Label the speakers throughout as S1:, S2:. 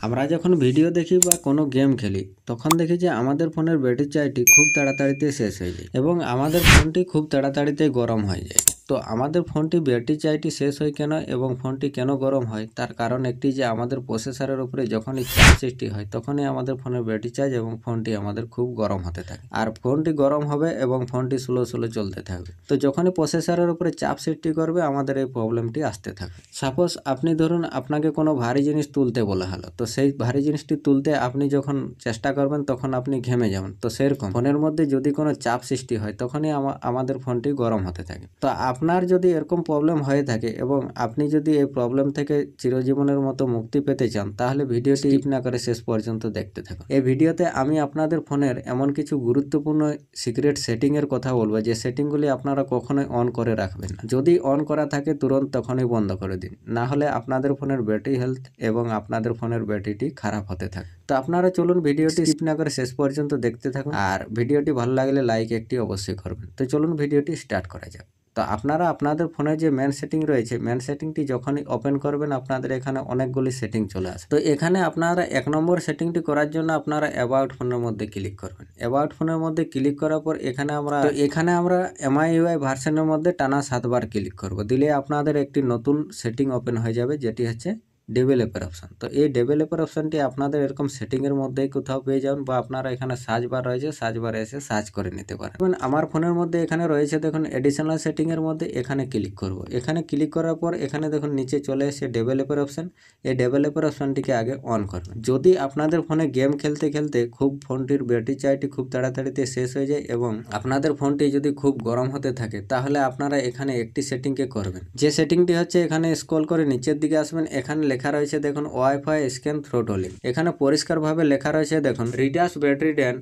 S1: আমরা যখন ভিডিও দেখি বা কোনো গেম খেলি তখন দেখি যে আমাদের ফোনের ব্যাটারি চার্জটি খুব তাড়াতাড়িতে শেষ হয়ে যায় এবং আমাদের ফোনটি খুব তাড়াতাড়িতে গরম হয়ে যায়। তো আমাদের ফোনটি ব্যাটারি চার্জটি শেষ হয় কেন এবং ফোনটি কেন গরম হয় তার কারণ একটি যে আমাদের প্রসেসরের উপরে যখনই চাপ সৃষ্টি হয় তখনই আমাদের ফোনের ব্যাটারি চার্জ এবং ফোনটি আমাদের খুব গরম হতে থাকে, আর ফোনটি গরম হবে এবং ফোনটি স্লো চলতে থাকবে। তো যখনই প্রসেসরের উপরে চাপ সৃষ্টি করবে আমাদের এই প্রবলেমটি আসতে থাকে। সাপোজ আপনি ধরুন আপনাকে কোনো ভারী জিনিস তুলতে বলা হলো, তো সেই ভারী জিনিসটি তুলতে আপনি যখন চেষ্টা করবেন তখন আপনি ঘেমে যাবেন। তো সেরকম ফোনের মধ্যে যদি কোনো চাপ সৃষ্টি হয় তখনই আমাদের ফোনটি গরম হতে থাকে। তো আপনার যদি এরকম প্রবলেম হয়ে থাকে এবং আপনি যদি এই প্রবলেম থেকে চিরজীবনের মতো মুক্তি পেতে চান তাহলে ভিডিওটি স্কিপ না করে শেষ পর্যন্ত দেখতে থাকুন। এই ভিডিওতে আমি আপনাদের ফোনের এমন কিছু গুরুত্বপূর্ণ সিক্রেট সেটিং এর কথা বলবো যে সেটিংগুলি আপনারা কখনোই অন করে রাখবেন না। যদি অন করা থাকে তুরন্ত তখনই বন্ধ করে দিন, না হলে আপনাদের ফোনের ব্যাটারি হেলথ এবং আপনাদের ফোনের ব্যাটারিটি খারাপ হতে থাকে। তো আপনারা চলুন ভিডিওটি স্কিপ না করে শেষ পর্যন্ত দেখতে থাকুন, আর ভিডিওটি ভালো লাগলে লাইক একটি অবশ্যই করবেন। তো চলুন ভিডিওটি স্টার্ট করা যাক। তো আপনারা আপনাদের ফোনে যে মেন সেটিং রয়েছে, মেন সেটিংটি যখনই ওপেন করবেন আপনাদের এখানে অনেকগুলি সেটিং চলে আসে। তো এখানে আপনারা 1 নম্বর সেটিংটি করার জন্য আপনারা অ্যাবাউট ফোনের মধ্যে ক্লিক করবেন। অ্যাবাউট ফোনের মধ্যে ক্লিক করার পর এখানে আমরা MIUI ভার্সনের মধ্যে টানা 7 বার ক্লিক করব। দিলে আপনাদের একটি নতুন সেটিং ওপেন হয়ে যাবে যেটি হচ্ছে ডেভেলপার অপশন। তো এই ডেভেলপার অপশনটি আপনাদের এরকম সেটিং এর মধ্যেই কোথাও পেয়ে যাবেন, বা আপনারা এখানে সার্চ বার রয়েছে, সার্চ বারে এসে সার্চ করে নিতে পারেন। আমার ফোনের মধ্যে এখানে রয়েছে দেখুন এডিশনাল সেটিং এর মধ্যে এখানে ক্লিক করব। এখানে ক্লিক করার পর এখানে দেখুন নিচে চলে এসে ডেভেলপার অপশন। এই ডেভেলপার অপশনটিকে আগে অন করবেন। যদি আপনাদের ফোনে গেম খেলতে খেলতে খুব ফোনটির ব্যাটারি চার্জটি খুব তাড়াতাড়িতে শেষ হয়ে যায় এবং আপনাদের ফোনটি যদি খুব গরম হতে থাকে তাহলে আপনারা এখানে একটি সেটিংকে করবেন। যে সেটিংটি হচ্ছে এখানে স্ক্রল করে নিচের দিকে আসবেন, এখানে লেখা রয়েছে দেখুন ওয়াইফাই স্ক্যান থ্রোটলিং। এখানে পরিষ্কারভাবে লেখা রয়েছে দেখুন reduce battery drain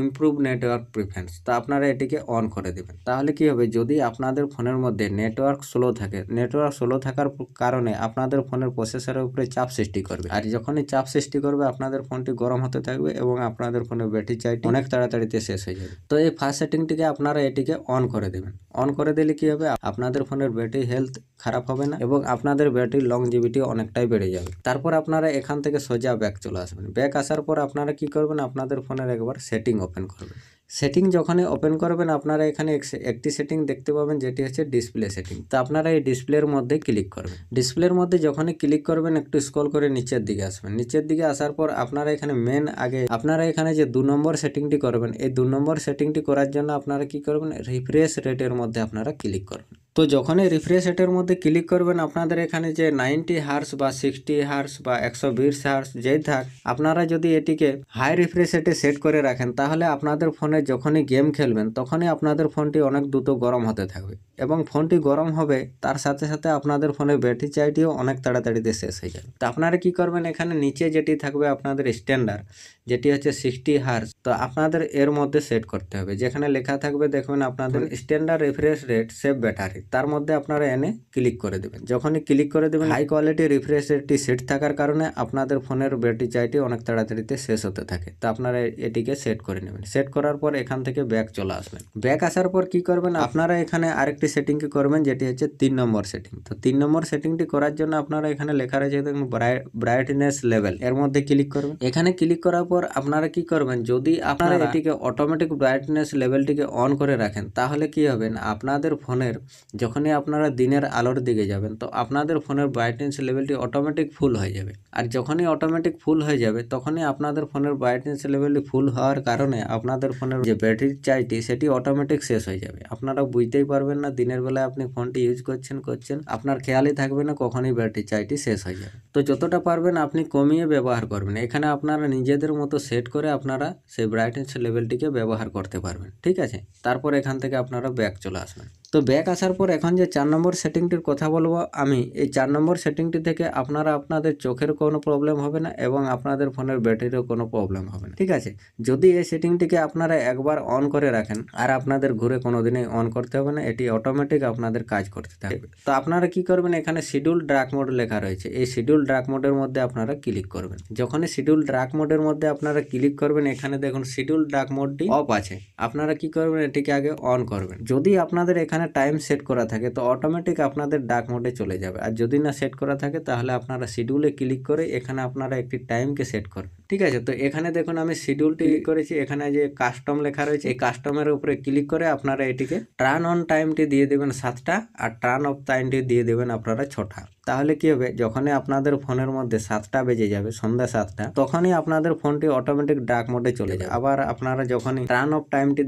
S1: improve network preference. তো আপনারা এটিকে অন করে দেবেন। তাহলে কি হবে, যদি আপনাদের ফোনের মধ্যে নেটওয়ার্ক স্লো থাকে, নেটওয়ার্ক স্লো থাকার কারণে আপনাদের ফোনের প্রসেসরের উপরে চাপ সৃষ্টি করবে, আর যখনই চাপ সৃষ্টি করবে আপনাদের ফোনটি গরম হতে থাকবে এবং আপনাদের ফোনের ব্যাটারি চার্জ অনেক তাড়াতাড়িতে শেষ হয়ে যাবে। তো এই ফার্স্ট সেটিংটিকে আপনারা এটিকে অন করে দেবেন। অন করে দিলে কি হবে, আপনাদের ফোনের ব্যাটারি হেলথ খারাপ হবে না এবং আপনাদের ব্যাটারি লংজিভিটি অনেকটাই বেড়ে যাবে। তারপর আপনারা এখান থেকে সোজা ব্যাক চলে আসবেন। ব্যাক আসার পর আপনারা কি করবেন, আপনাদের ফোনের একবার সেটিং ওপেন করবেন। সেটিং যখনই ওপেন করবেন আপনারা এখানে একটি সেটিং দেখতে পাবেন যেটি হচ্ছে ডিসপ্লে সেটিং। তো আপনারা এই ডিসপ্লের মধ্যে ক্লিক করবেন। ডিসপ্লের মধ্যে যখনই ক্লিক করবেন একটু স্ক্রল করে নিচের দিকে আসবেন। নিচের দিকে আসার পর আপনারা এখানে আপনারা এখানে যে 2 নম্বর সেটিংটি করবেন, এই 2 নম্বর সেটিংটি করার জন্য আপনারা কি করবেন, রিফ্রেশ রেটের মধ্যে আপনারা ক্লিক করবেন। তো যখনই রিফ্রেশ রেটের মধ্যে ক্লিক করবেন আপনাদের এখানে যে 90 হার্স বা 60 হার্স বা 120 হার্স যেই থাক, আপনারা যদি এটিকে হাই রিফ্রেশ রেটে সেট করে রাখেন তাহলে আপনাদের ফোনে যখনই গেম খেলবেন তখনই আপনাদের ফোনটি অনেক দ্রুত গরম হতে থাকবে এবং ফোনটি গরম হবে তার সাথে সাথে আপনাদের ফোনের ব্যাটারি চার্জটিও অনেক তাড়াতাড়িতে শেষ হয়ে যাবে। তো আপনারা কি করবেন, এখানে নিচে যেটি থাকবে আপনাদের স্ট্যান্ডার্ড যেটি হচ্ছে 60 হার্স, তো আপনাদের এর মধ্যে সেট করতে হবে। যেখানে লেখা থাকবে দেখবেন আপনাদের standard refresh rate save battery, তার মধ্যে আপনারা এনে ক্লিক করে দেবেন। যখনই ক্লিক করে দেবেন হাই কোয়ালিটি রিফ্রেশ রেটটি সেট থাকার কারণে আপনাদের ফোনের ব্যাটারি চার্জটি অনেক তাড়াতাড়িতে শেষ হতে থাকে। তো আপনারা এটিকে সেট করে নেবেন। সেট করার পর এখান থেকে ব্যাক চলে আসবেন। ব্যাক আসার পর কি করবেন, আপনারা এখানে আরেকটি সেটিংকে করবেন যেটি হচ্ছে 3 নম্বর সেটিং। তো 3 নম্বর সেটিংটি করার জন্য আপনারা এখানে লেখা রয়েছে দেখুন ব্রাইটনেস লেভেল, এর মধ্যে ক্লিক করবেন। এখানে ক্লিক করার পর আপনারা কি করবেন, যদি আপনারা এটিকে অটোমেটিক ব্রাইটনেস লেভেলটিকে অন করে রাখেন তাহলে কি হবে না, আপনাদের ফোনের যখনই আপনারা দিনের আলোর দিকে যাবেন তো আপনাদের ফোনের ব্রাইটনেস লেভেলটি অটোমেটিক ফুল হয়ে যাবে। আর যখনই অটোমেটিক ফুল হয়ে যাবে তখনই আপনাদের ফোনের ব্রাইটনেস লেভেলটি ফুল হওয়ার কারণে আপনাদের ফোনের যে ব্যাটারি চার্জটি সেটি অটোমেটিক শেষ হয়ে যাবে। আপনারা বুঝতেই পারবেন না, দিনের বেলায় আপনি ফোনটি ইউজ করছেন আপনার খেয়ালই থাকবে না কখনই ব্যাটারি চার্জটি শেষ হয়ে যাবে। তো যতটা পারবেন আপনি কমিয়ে ব্যবহার করবেন। এখানে আপনারা নিজেদের মতো সেট করে আপনারা সেই ব্রাইটনেস লেভেলটিকে ব্যবহার করতে পারবেন, ঠিক আছে। তারপর এখান থেকে আপনারা ব্যাক চলে আসবেন। তো ব্যাক আসার পর এখন যে 4 নম্বর সেটিংটির কথা বলবো আমি, এই 4 নম্বর সেটিংটি থেকে আপনারা আপনাদের চোখের কোনো প্রবলেম হবে না এবং আপনাদের ফোনের ব্যাটারিরও কোনো প্রবলেম হবে না, ঠিক আছে। যদি এই সেটিংটিকে আপনারা একবার অন করে রাখেন আর আপনাদের ঘুরে কোনোদিনই অন করতে হবে না, এটি অটোমেটিক আপনাদের কাজ করতে থাকবে। তো আপনারা কি করবেন, এখানে শিডিউল ডার্ক মোড লেখা রয়েছে, এই শিডিউল ডার্ক মোডের মধ্যে আপনারা ক্লিক করবেন। যখনই শিডিউল ডার্ক মোডের মধ্যে আপনারা ক্লিক করবেন এখানে দেখুন শিডিউল ডার্ক মোডটি অফ আছে, আপনারা কি করবেন এটিকে আগে অন করবেন। যদি আপনাদের এখানে এখানে টাইম সেট করা থাকে তো অটোমেটিক আপনাদের ডার্ক মোডে চলে যাবে। আর যদি না সেট করা থাকে তাহলে আপনারা শিডিউলে ক্লিক করে এখানে আপনারা একটি টাইমকে সেট করবেন। ঠিক আছে, তো এখানে দেখুন আমি শিডিউলটি ক্লিক করেছি, এখানে যে কাস্টম লেখা রয়েছে এই কাস্টমের উপরে ক্লিক করে আপনারা এটিকে টার্ন অন টাইমটি দিয়ে দেবেন 7টা আর টার্ন অফ টাইমটি দিয়ে দেবেন আপনারা 6টা। তাহলে কি হবে, যখনই আপনাদের ফোনের মধ্যে 7টা বেজে যাবে, সন্ধ্যা 7টা, তখনই আপনাদের ফোনটি অটোমেটিক ডার্ক মোডে চলে যাবে। আবার আপনারা যখনই টার্ন অফ টাইমটি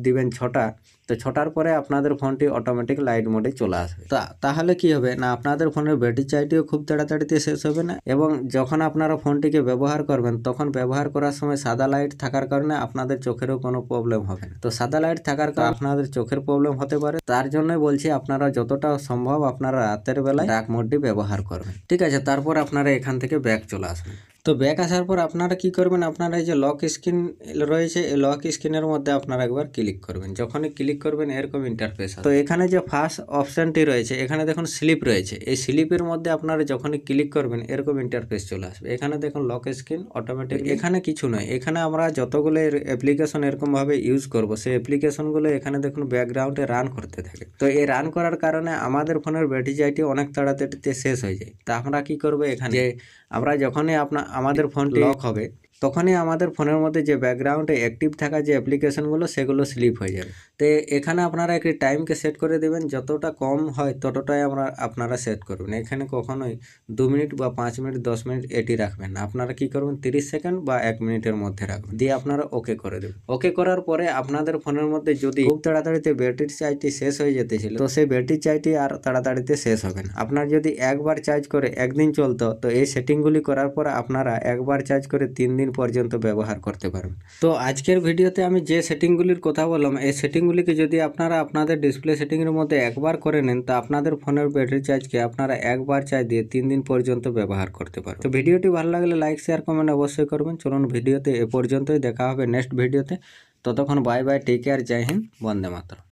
S1: দিবেন 6টা, তো 6টার পরে আপনাদের ফোনটি অটোমেটিক লাইট মোডে চলে আসবে। তাহলে কি হবে না, আপনাদের ফোনের ব্যাটারি চার্জটিও খুব তাড়াতাড়িতে শেষ হবে না, এবং যখন আপনারা ফোনটিকে ব্যবহার করবেন তখন ব্যবহার করার সময় সাদা লাইট থাকার কারণে আপনাদের চোখেরও কোনো প্রবলেম হবে না। তো সাদা লাইট থাকার কারণে আপনাদের চোখের প্রবলেম হতে পারে, তার জন্যই বলছি আপনারা যতটা সম্ভব আপনারা রাতের বেলায় ডার্ক মোডটি ব্যবহার করবেন। ঠিক আছে, তারপর আপনারা এখান থেকে ব্যাক চলে আসবেন। তো ব্যাক আসার পর আপনারা কি করবেন, আপনারা এই যে লক স্ক্রিন রয়েছে এই লক স্ক্রিনের মধ্যে আপনারা একবার ক্লিক করবেন। যখনই ক্লিক করবেন এরকম ইন্টারফেস আসবে। তো এখানে যে ফার্স্ট অপশনটি রয়েছে এখানে দেখুন স্লিপ রয়েছে, এই স্লিপের মধ্যে আপনারা যখনই ক্লিক করবেন এরকম ইন্টারফেস চলে আসবে। এখানে দেখুন লক স্ক্রিন অটোমেটিক, এখানে কিছু নয়, এখানে আমরা যতগুলো অ্যাপ্লিকেশন এরকম ভাবে ইউজ করব সেই অ্যাপ্লিকেশনগুলো এখানে দেখুন ব্যাকগ্রাউন্ডে রান করতে থাকে। তো এই রান করার কারণে আমাদের ফোনের ব্যাটারি চার্জটি অনেক তাড়াতাড়িতে শেষ হয়ে যায়। তা আমরা কি করব, এখানে আমরা যখনই আমাদের ফোনটি লক হবে তখনই আমাদের ফোনের মধ্যে যে ব্যাকগ্রাউন্ডে অ্যাক্টিভ থাকা যে অ্যাপ্লিকেশনগুলো সেগুলো স্লিপ হয়ে যাবে। তো এখানে আপনারা একটি টাইমকে সেট করে দেবেন, যতটা কম হয় ততটাই আপনারা সেট করবেন। এখানে কখনোই 2 মিনিট বা 5 মিনিট 10 মিনিট এটি রাখবেন না, আপনারা কি করবেন 30 সেকেন্ড বা 1 মিনিটের মধ্যে রাখবেন, দিয়ে আপনারা ওকে করে দেবেন। ওকে করার পরে আপনাদের ফোনের মধ্যে যদি খুব তাড়াতাড়িতে ব্যাটারি চার্জটি শেষ হয়ে যেতেছিল তো সেই ব্যাটারি চার্জটি আর তাড়াতাড়িতে শেষ হবে না। আপনার যদি একবার চার্জ করে একদিন চলতো, তো এই সেটিংগুলি করার পর আপনারা একবার চার্জ করে 3 দিন পর্যন্ত ব্যবহার করতে পারবেন। তো আজকের ভিডিওতে আমি যে সেটিংগুলির কথা বললাম এই সেটিংগুলিকে যদি আপনারা আপনাদের ডিসপ্লে সেটিংয়ের মধ্যে একবার করে নেন তা আপনাদের ফোনের ব্যাটারি চার্জকে আপনারা একবার চার্জ দিয়ে 3 দিন পর্যন্ত ব্যবহার করতে পারবেন। তো ভিডিওটি ভালো লাগলে লাইক শেয়ার কমেন্ট অবশ্যই করবেন। চলুন ভিডিওতে এ পর্যন্তই, দেখা হবে নেক্সট ভিডিওতে। ততক্ষণ বাই বাই, টেক কেয়ার, জয় হিন্দ, বন্দে মাতরম।